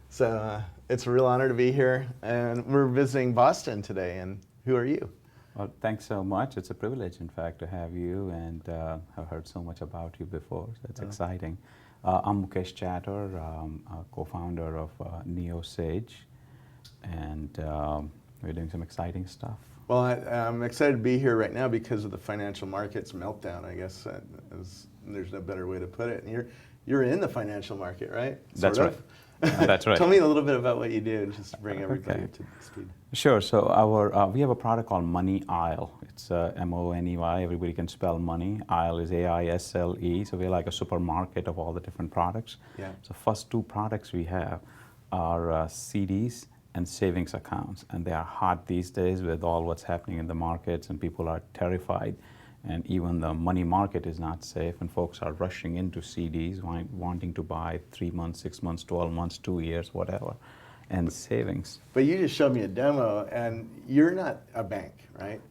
So it's a real honor to be here, and we're visiting Boston today. And who are you? Well, thanks so much. It's a privilege, in fact, to have you, and I've heard so much about you before. So it's exciting. I'm Mukesh Chatter, a co-founder of neoSAEJ, and we're doing some exciting stuff. Well, I'm excited to be here right now because of the financial markets meltdown. I guess there's no better way to put it. And you're in the financial market, right? That's right. That's right. Tell me a little bit about what you do, just to bring everybody up to speed. Sure. So we have a product called Money Isle. It's M-O-N-E-Y. Everybody can spell money. Isle is A-I-S-L-E. So we're like a supermarket of all the different products. Yeah. So first two products we have are CDs and savings accounts, and they are hot these days with all what's happening in the markets, and people are terrified. And even the money market is not safe, and folks are rushing into CDs, wanting to buy 3 months, 6 months, 12 months, 2 years, whatever, and savings. But you just showed me a demo, and you're not a bank, right?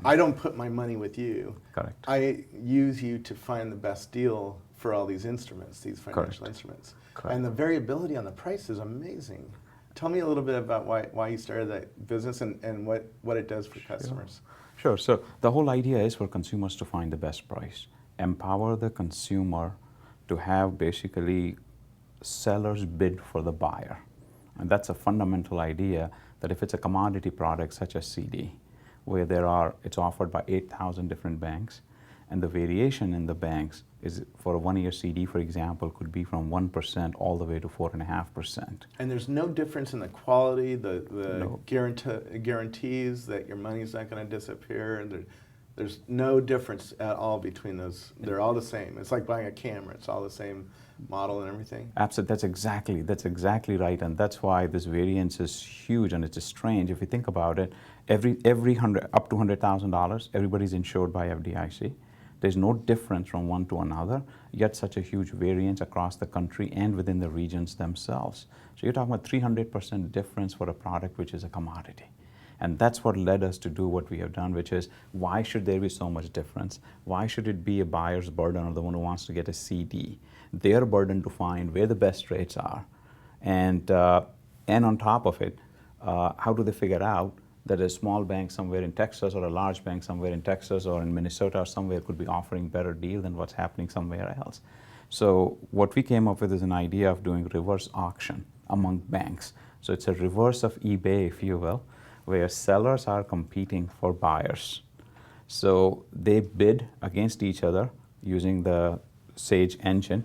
I don't put my money with you. Correct. I use you to find the best deal for all these instruments, these financial instruments. Correct. And the variability on the price is amazing. Tell me a little bit about why you started that business and what it does for customers. Sure. So the whole idea is for consumers to find the best price. Empower the consumer to have basically sellers bid for the buyer. And that's a fundamental idea, that if it's a commodity product such as CD, where it's offered by 8,000 different banks, and the variation in the banks is, for a 1-year CD, for example, could be from 1% all the way to 4.5%. And there's no difference in the quality, the No. guarantees that your money's not going to disappear. There's no difference at all between those. They're all the same. It's like buying a camera. It's all the same model and everything. Absolutely, that's exactly right, and that's why this variance is huge, and it's just strange if you think about it. Every hundred up to $100,000, everybody's insured by FDIC. There's no difference from one to another, yet such a huge variance across the country and within the regions themselves. So you're talking about 300% difference for a product which is a commodity. And that's what led us to do what we have done, which is, why should there be so much difference? Why should it be a buyer's burden, or the one who wants to get a CD, their burden to find where the best rates are? And on top of it, how do they figure out that a small bank somewhere in Texas or a large bank somewhere in Texas or in Minnesota or somewhere could be offering better deal than what's happening somewhere else? So what we came up with is an idea of doing reverse auction among banks. So it's a reverse of eBay, if you will, where sellers are competing for buyers. So they bid against each other using the SAEJ engine,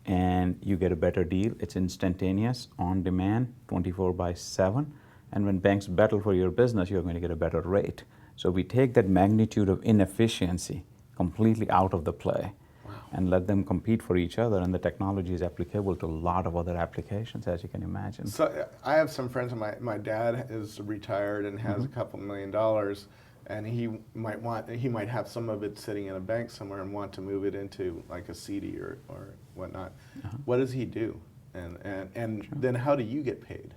and you get a better deal. It's instantaneous, on demand, 24/7. And when banks battle for your business, you're going to get a better rate. So we take that magnitude of inefficiency completely out of the play. Wow. And let them compete for each other, and the technology is applicable to a lot of other applications, as you can imagine. So I have some friends, my dad is retired and has a couple $1 million, and he might have some of it sitting in a bank somewhere and want to move it into like a CD or whatnot. What does he do? And then how do you get paid?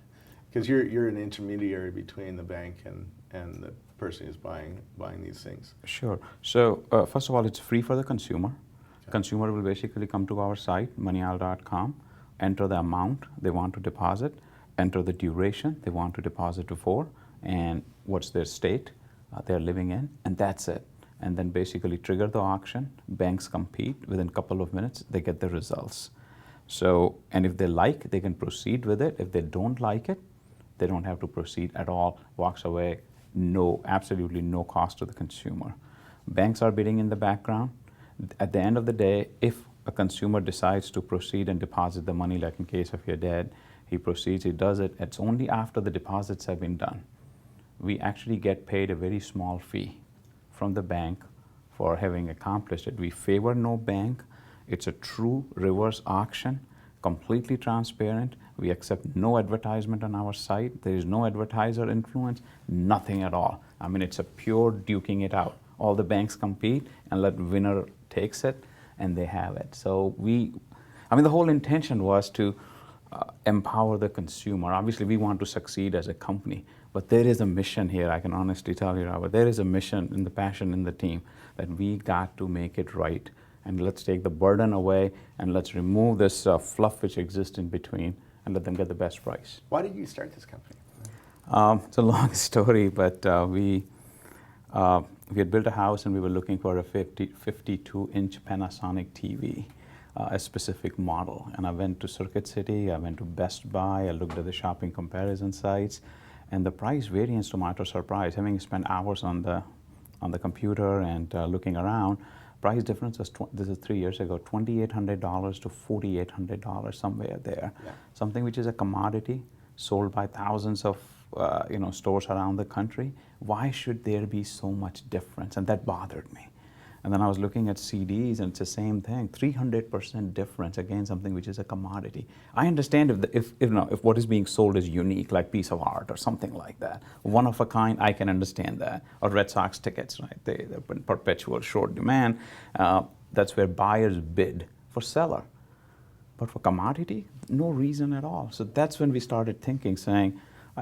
Because you're an intermediary between the bank and the person who's buying these things. Sure. So first of all, it's free for the consumer. Okay. Consumer will basically come to our site, moneyisle.com, enter the amount they want to deposit, enter the duration they want to deposit to for, and what's their state they're living in, and that's it. And then basically trigger the auction. Banks compete. Within a couple of minutes, they get the results. So, and if they like, they can proceed with it. If they don't like it, they don't have to proceed at all, walks away, absolutely no cost to the consumer. Banks are bidding in the background. At the end of the day, if a consumer decides to proceed and deposit the money, like in case of your dad, he proceeds, he does it, it's only after the deposits have been done. We actually get paid a very small fee from the bank for having accomplished it. We favor no bank. It's a true reverse auction, completely transparent. We accept no advertisement on our site. There is no advertiser influence, nothing at all. I mean, it's a pure duking it out. All the banks compete and let winner takes it, and they have it. So the whole intention was to empower the consumer. Obviously, we want to succeed as a company, but there is a mission here, I can honestly tell you, Robert. There is a mission and the passion in the team that we got to make it right and let's take the burden away, and let's remove this fluff which exists in between, and let them get the best price. Why did you start this company? It's a long story, but we had built a house and we were looking for a 52-inch Panasonic TV, a specific model. And I went to Circuit City, I went to Best Buy, I looked at the shopping comparison sites, and the price variance, to my utter surprise, having spent hours on the computer and looking around, price difference was, this is 3 years ago, $2,800 to $4,800, somewhere there. Yeah. Something which is a commodity sold by thousands of stores around the country. Why should there be so much difference? And that bothered me. And then I was looking at CDs, and it's the same thing, 300% difference, again, something which is a commodity. I understand if what is being sold is unique, like piece of art or something like that, one of a kind, I can understand that. Or Red Sox tickets, right? They're in perpetual short demand. That's where buyers bid for seller. But for commodity, no reason at all. So that's when we started thinking, saying,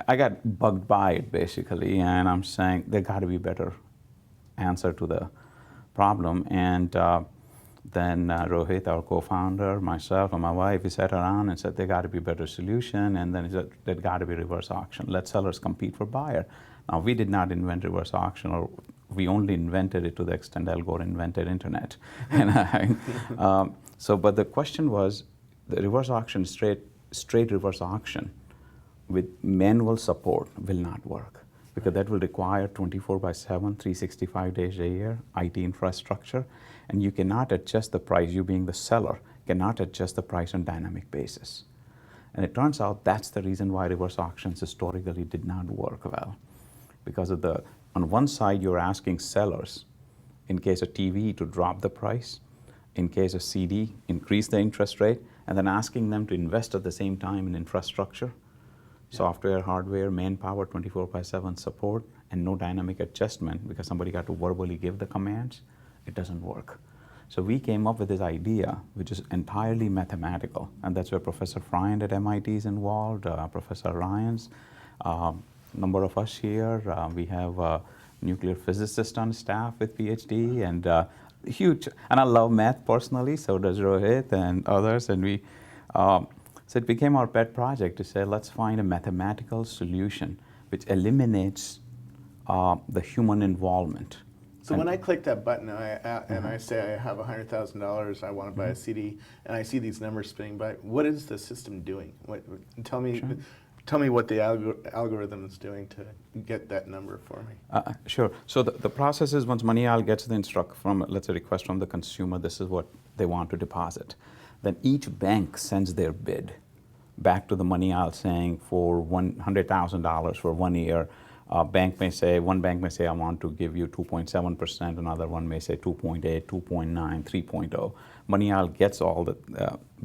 I got bugged by it basically, and I'm saying there got to be a better answer to the problem. And then Rohit, our co-founder, myself, and my wife, we sat around and said there got to be a better solution. And then he said there got to be reverse auction. Let sellers compete for buyer. Now, we did not invent reverse auction, or we only invented it to the extent Al Gore invented internet. And but the question was, the reverse auction, straight reverse auction with manual support will not work, because that will require 24/7, 365 days a year, IT infrastructure, and you cannot adjust the price, you being the seller, cannot adjust the price on dynamic basis. And it turns out that's the reason why reverse auctions historically did not work well. Because of on one side you're asking sellers, in case of TV, to drop the price, in case of CD, increase the interest rate, and then asking them to invest at the same time in infrastructure. Software, hardware, manpower, 24/7 support, and no dynamic adjustment because somebody got to verbally give the commands. It doesn't work. So we came up with this idea, which is entirely mathematical, and that's where Professor Friend at MIT is involved, Professor Ryans, number of us here. We have a nuclear physicist on staff with PhD, and huge. And I love math personally, so does Rohit and others, and we. So it became our pet project to say, let's find a mathematical solution which eliminates the human involvement. So when I click that button and I say I have $100,000, I want to buy a CD, and I see these numbers spinning by, what is the system doing? Tell me what the algorithm is doing to get that number for me. Sure. So the process is, once MoneyAl gets the let's say, request from the consumer, this is what they want to deposit. Then each bank sends their bid back to the MoneyAl saying, for $100,000 for 1 year, one bank may say, I want to give you 2.7%, another one may say 2.8, 2.9, 3.0. MoneyAl gets all the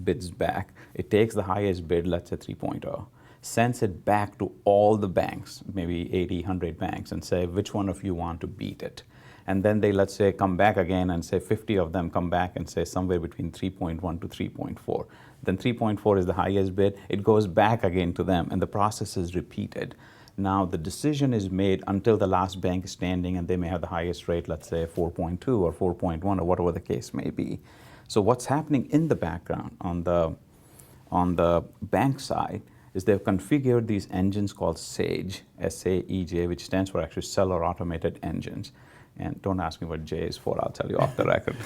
bids back. It takes the highest bid, let's say 3.0, sends it back to all the banks, maybe 80, 100 banks, and say, which one of you want to beat it? And then they, let's say, come back again and say 50 of them come back and say somewhere between 3.1 to 3.4. Then 3.4 is the highest bid. It goes back again to them, and the process is repeated. Now, the decision is made until the last bank is standing, and they may have the highest rate, let's say 4.2 or 4.1 or whatever the case may be. So what's happening in the background on the bank side is they've configured these engines called SAEJ, S-A-E-J, which stands for actually Seller Automated Engines. And don't ask me what J is for, I'll tell you off the record.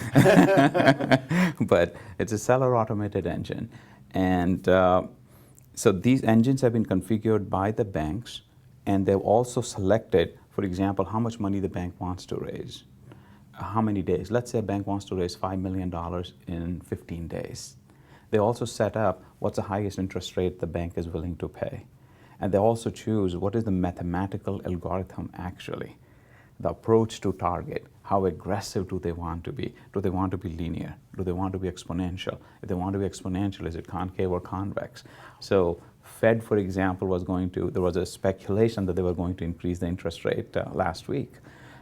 But it's a seller automated engine. And so these engines have been configured by the banks, and they've also selected, for example, how much money the bank wants to raise, how many days. Let's say a bank wants to raise $5 million in 15 days. They also set up what's the highest interest rate the bank is willing to pay. And they also choose what is the mathematical algorithm actually. The approach to target, how aggressive do they want to be? Do they want to be linear? Do they want to be exponential? If they want to be exponential, is it concave or convex? So Fed, for example, there was a speculation that they were going to increase the interest rate last week.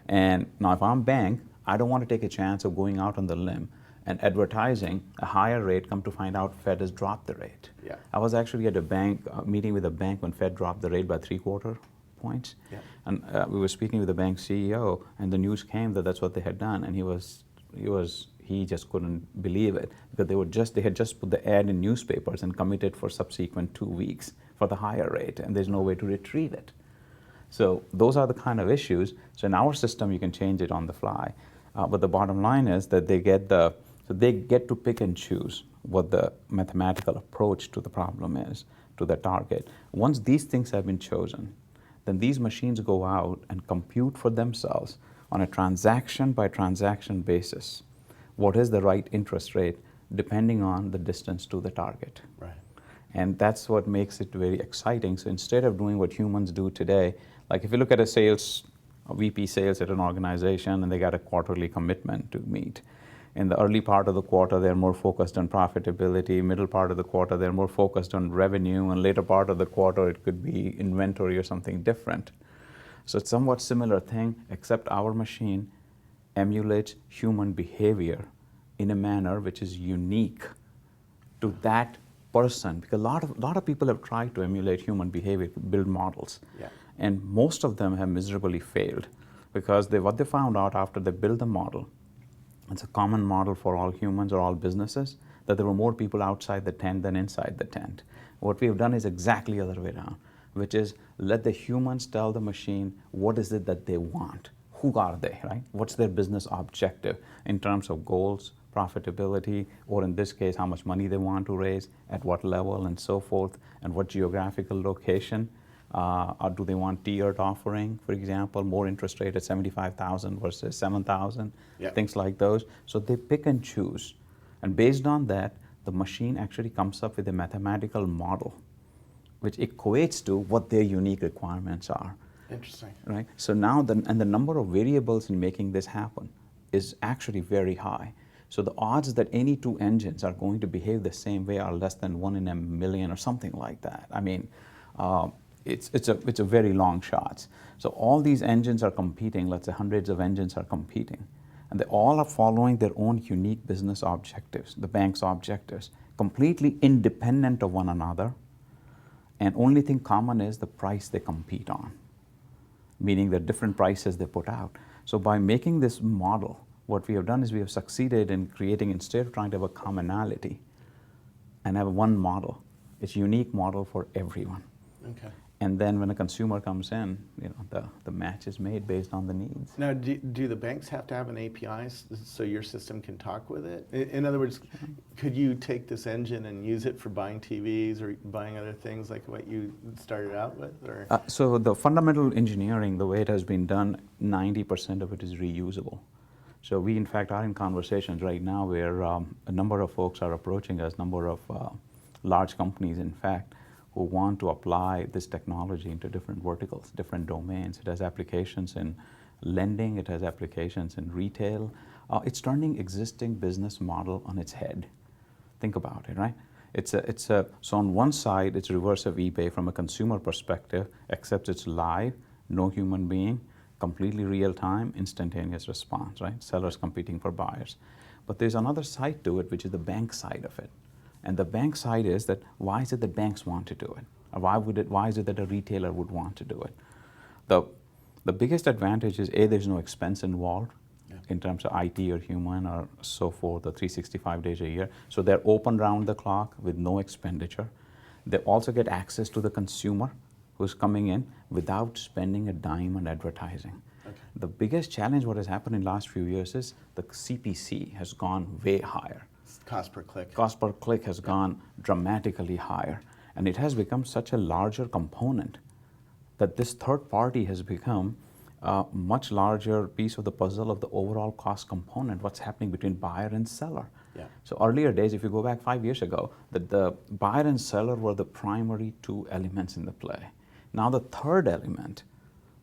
And now if I'm bank, I don't want to take a chance of going out on the limb and advertising a higher rate, come to find out Fed has dropped the rate. Yeah. I was actually at a bank, meeting with a bank when Fed dropped the rate by 3/4 points. Yeah. And we were speaking with the bank CEO, and the news came that that's what they had done, and he was he just couldn't believe it because they had just put the ad in newspapers and committed for subsequent 2 weeks for the higher rate, and there's no way to retrieve it. So those are the kind of issues. So in our system, you can change it on the fly. But the bottom line is that they get to pick and choose what the mathematical approach to the problem is, to the target. Once these things have been chosen, then these machines go out and compute for themselves on a transaction by transaction basis what is the right interest rate depending on the distance to the target. Right. And that's what makes it very exciting. So instead of doing what humans do today, like if you look at a VP sales at an organization and they got a quarterly commitment to meet. In the early part of the quarter, they're more focused on profitability. Middle part of the quarter, they're more focused on revenue. And later part of the quarter, it could be inventory or something different. So it's somewhat similar thing, except our machine emulates human behavior in a manner which is unique to that person. Because a lot of people have tried to emulate human behavior, build models. Yeah. And most of them have miserably failed because what they found out after they built the model, it's a common model for all humans or all businesses, that there were more people outside the tent than inside the tent. What we have done is exactly the other way around, which is let the humans tell the machine what is it that they want. Who are they, right? What's their business objective in terms of goals, profitability, or in this case, how much money they want to raise, at what level, and so forth, and what geographical location. Or do they want tiered offering, for example, more interest rate at 75,000 versus 7,000, Yep. things like those. So they pick and choose. And based on that, the machine actually comes up with a mathematical model which equates to what their unique requirements are. Interesting. Right? So now, the number of variables in making this happen is actually very high. So the odds that any two engines are going to behave the same way are less than 1 in a million or something like that. I mean, it's a very long shot. So all these engines are competing, let's say hundreds of engines are competing, and they all are following their own unique business objectives, the bank's objectives, completely independent of one another, and only thing common is the price they compete on, meaning the different prices they put out. So by making this model, what we have done is we have succeeded in creating, instead of trying to have a commonality and have one model, it's a unique model for everyone. Okay. And then when a consumer comes in, the match is made based on the needs. Now, do the banks have to have an API so your system can talk with it? In other words, could you take this engine and use it for buying TVs or buying other things like what you started out with? Or? So the fundamental engineering, the way it has been done, 90% of it is reusable. So we, in fact, are in conversations right now where a number of folks are approaching us, number of large companies, in fact, who want to apply this technology into different verticals, different domains. It has applications in lending, it has applications in retail. It's turning existing business model on its head. Think about it, right? So on one side, it's reverse of eBay from a consumer perspective, except it's live, no human being, completely real time, instantaneous response, right? Sellers competing for buyers. But there's another side to it, which is the bank side of it. And the bank side is that why is it that banks want to do it? Or why is it that a retailer would want to do it? The biggest advantage is there's no expense involved in terms of IT or human or so forth, the 365 days a year. So they're open round the clock with no expenditure. They also get access to the consumer who's coming in without spending a dime on advertising. Okay. The biggest challenge what has happened in the last few years is the CPC has gone way higher. Cost per click. Cost per click has gone dramatically higher. And it has become such a larger component that this third party has become a much larger piece of the puzzle of the overall cost component, what's happening between buyer and seller. Yeah. So earlier days, if you go back 5 years ago, the buyer and seller were the primary two elements in the play. Now the third element,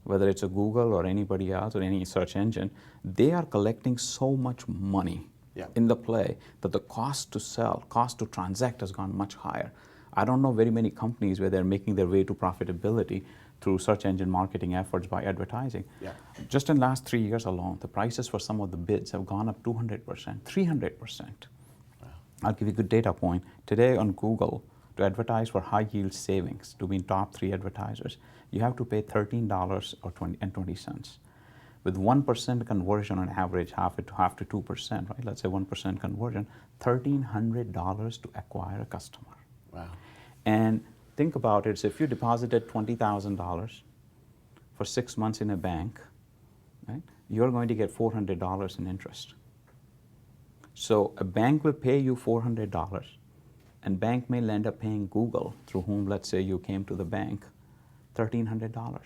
whether it's a Google or anybody else or any search engine, they are collecting so much money in the play that the cost to sell, cost to transact has gone much higher. I don't know very many companies where they're making their way to profitability through search engine marketing efforts by advertising. Yeah. Just in the last 3 years alone, the prices for some of the bids have gone up 200%, 300%. Wow. I'll give you a good data point. Today on Google, to advertise for high yield savings, to be in top 3 advertisers, you have to pay $13.20. with 1% conversion on average, half to 2%, right? Let's say 1% conversion, $1,300 to acquire a customer. Wow. And think about it, so if you deposited $20,000 for 6 months in a bank, right, you're going to get $400 in interest. So a bank will pay you $400, and bank may end up paying Google, through whom, let's say, you came to the bank, $1,300.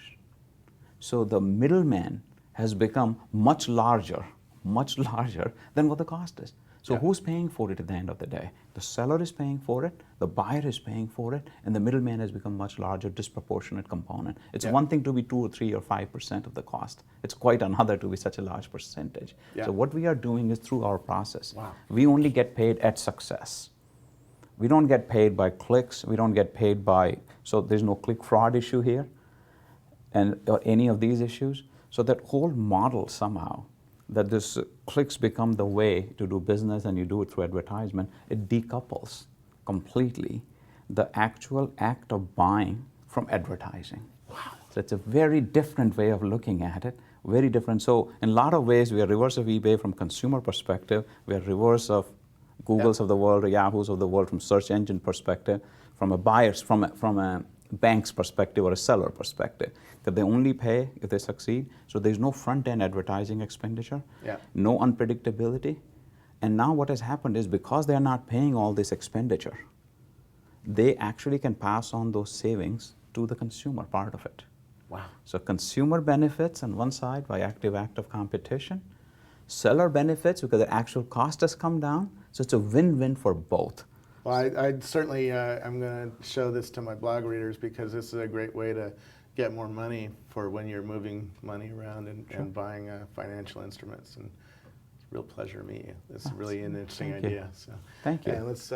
So the middleman has become much larger than what the cost is. So who's paying for it at the end of the day? The seller is paying for it, the buyer is paying for it, and the middleman has become much larger, disproportionate component. It's one thing to be 2 or 3 or 5% of the cost. It's quite another to be such a large percentage. So what we are doing is, through our process, we only get paid at success. We don't get paid by clicks, we don't get paid by, so there's no click fraud issue here, or any of these issues. So that whole model somehow, that this clicks become the way to do business and you do it through advertisement, it decouples completely the actual act of buying from advertising. Wow. So it's a very different way of looking at it, very different. So in a lot of ways, we are reverse of eBay from consumer perspective, we are reverse of Googles of the world or Yahoos of the world from search engine perspective, from a buyer's, from a bank's perspective or a seller perspective, that they only pay if they succeed. So there's no front-end advertising expenditure, no unpredictability. And now what has happened is, because they're not paying all this expenditure, they actually can pass on those savings to the consumer part of it. Wow. So consumer benefits on one side by active act of competition, seller benefits because the actual cost has come down. So it's a win-win for both. Well, I'd certainly, I'm going to show this to my blog readers, because this is a great way to get more money for when you're moving money around and buying financial instruments. And it's a real pleasure to meet you. This is really an interesting idea. So, thank you. And let's.